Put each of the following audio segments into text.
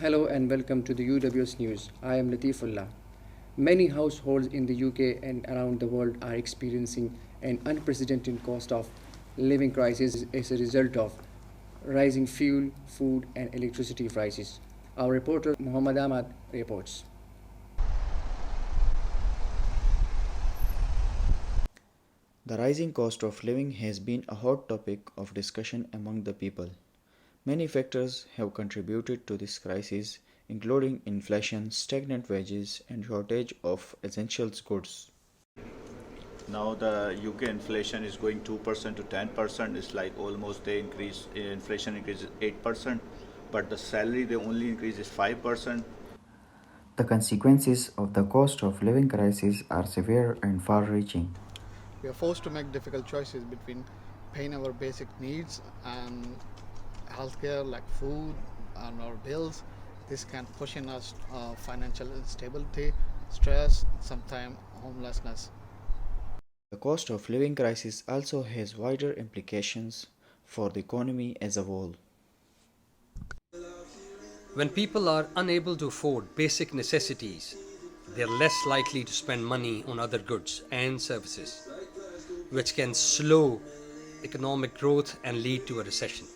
Hello and welcome to the UWS News. I am Latif. Many households in the UK and around the world are experiencing an unprecedented cost of living crisis as a result of rising fuel, food, and electricity prices. Our reporter Muhammad Ahmad reports. The rising cost of living has been a hot topic of discussion among the people. Many factors have contributed to this crisis, including inflation, stagnant wages, and shortage of essential goods. Now the UK inflation is going 2% to 10%. It's like almost they increase inflation increases 8%, but the salary they only increase is 5%. The consequences of the cost of living crisis are severe and far reaching. We are forced to make difficult choices between paying our basic needs and healthcare like food and our bills. This can push in us financial instability, stress, sometimes homelessness. The cost of living crisis also has wider implications for the economy as a whole. When people are unable to afford basic necessities, they are less likely to spend money on other goods and services, which can slow economic growth and lead to a recession.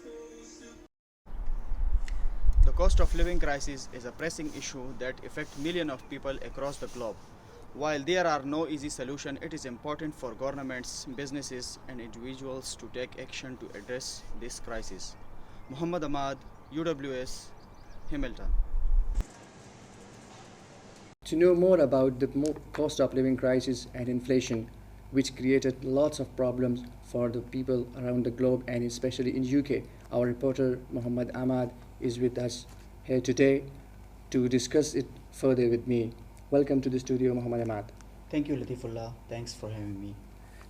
The cost of living crisis is a pressing issue that affects millions of people across the globe. While there are no easy solutions, it is important for governments, businesses, and individuals to take action to address this crisis. Muhammad Ahmad, UWS, Hamilton. To know more about the cost of living crisis and inflation, which created lots of problems for the people around the globe and especially in UK, our reporter Muhammad Ahmad is with us here today to discuss it further with me. Welcome to the studio, Muhammad Ahmad. Thank you, Latifullah. Thanks for having me.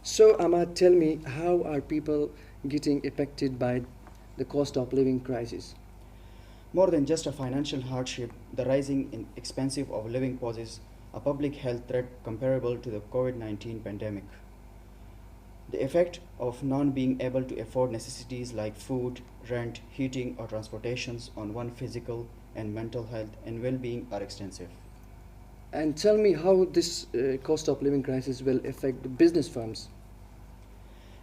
So, Ahmad, tell me, how are people getting affected by the cost of living crisis? More than just a financial hardship, the rising in expensive of living poses a public health threat comparable to the COVID-19 pandemic. The effect of non being able to afford necessities like food, rent, heating, or transportations on one's physical and mental health and well being are extensive. And tell me how this cost of living crisis will affect the business firms.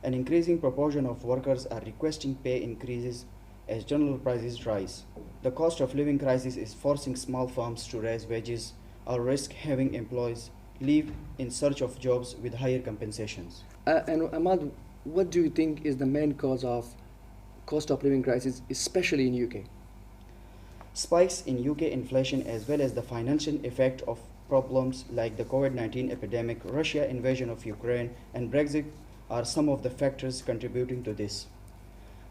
An increasing proportion of workers are requesting pay increases as general prices rise. The cost of living crisis is forcing small firms to raise wages or risk having employees leave in search of jobs with higher compensations. And Ahmad, what do you think is the main cause of cost of living crisis, especially in UK? Spikes in UK inflation as well as the financial effect of problems like the COVID-19 epidemic, Russia invasion of Ukraine, and Brexit are some of the factors contributing to this.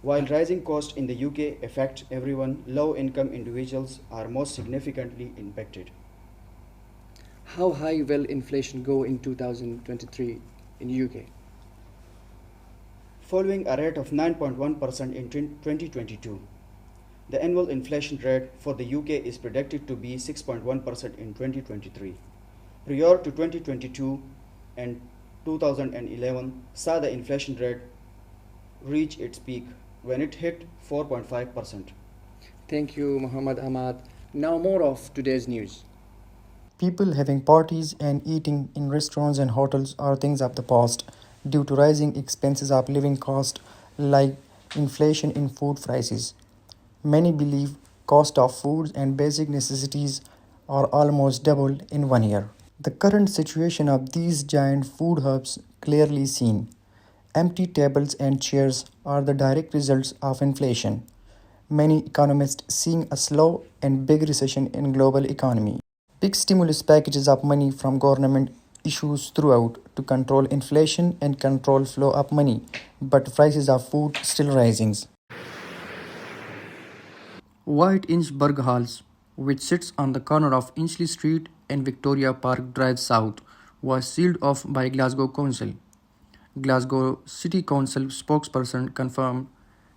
While rising costs in the UK affect everyone, low-income individuals are most significantly impacted. How high will inflation go in 2023 in UK? Following a rate of 9.1% in 2022, the annual inflation rate for the UK is predicted to be 6.1% in 2023. Prior to 2022 and 2011 saw the inflation rate reach its peak when it hit 4.5%. Thank you, Muhammad Ahmad. Now more of today's news. People having parties and eating in restaurants and hotels are things of the past due to rising expenses of living cost like inflation in food prices. Many believe cost of foods and basic necessities are almost doubled in 1 year. The current situation of these giant food hubs clearly seen. Empty tables and chairs are the direct results of inflation. Many economists seeing a slow and big recession in global economy. Big stimulus packages of money from government issues throughout to control inflation and control flow of money, but prices of food still rising. White Inchburg Halls, which sits on the corner of Inchley Street and Victoria Park Drive South, was sealed off by Glasgow Council. Glasgow City Council spokesperson confirmed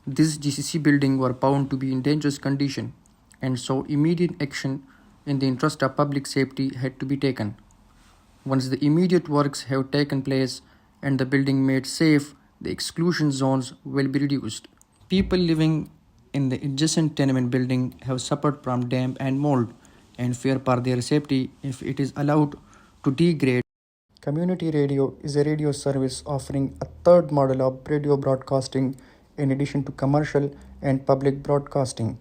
this GCC building were found to be in dangerous condition, and so immediate action in the interest of public safety had to be taken. Once the immediate works have taken place and the building made safe, the exclusion zones will be reduced. People living in the adjacent tenement building have suffered from damp and mold and fear for their safety if it is allowed to degrade. Community radio is a radio service offering a third model of radio broadcasting in addition to commercial and public broadcasting.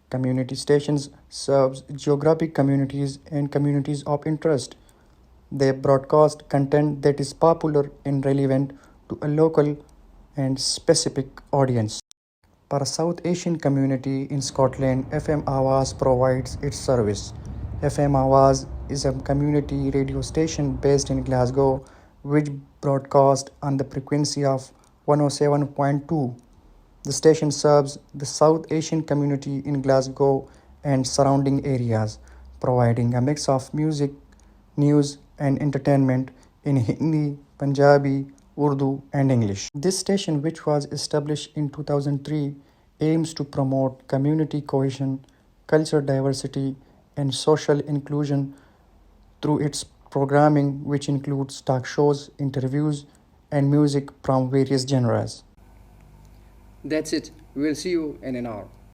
Community stations serves geographic communities and communities of interest. They broadcast content that is popular and relevant to a local and specific audience. For a South Asian community in Scotland, FM Awaz provides its service. FM Awaz is a community radio station based in Glasgow which broadcasts on the frequency of 107.2. The station serves the South Asian community in Glasgow and surrounding areas, providing a mix of music, news, and entertainment in Hindi, Punjabi, Urdu, and English. This station, which was established in 2003, aims to promote community cohesion, cultural diversity, and social inclusion through its programming, which includes talk shows, interviews, and music from various genres. That's it. We'll see you in an hour.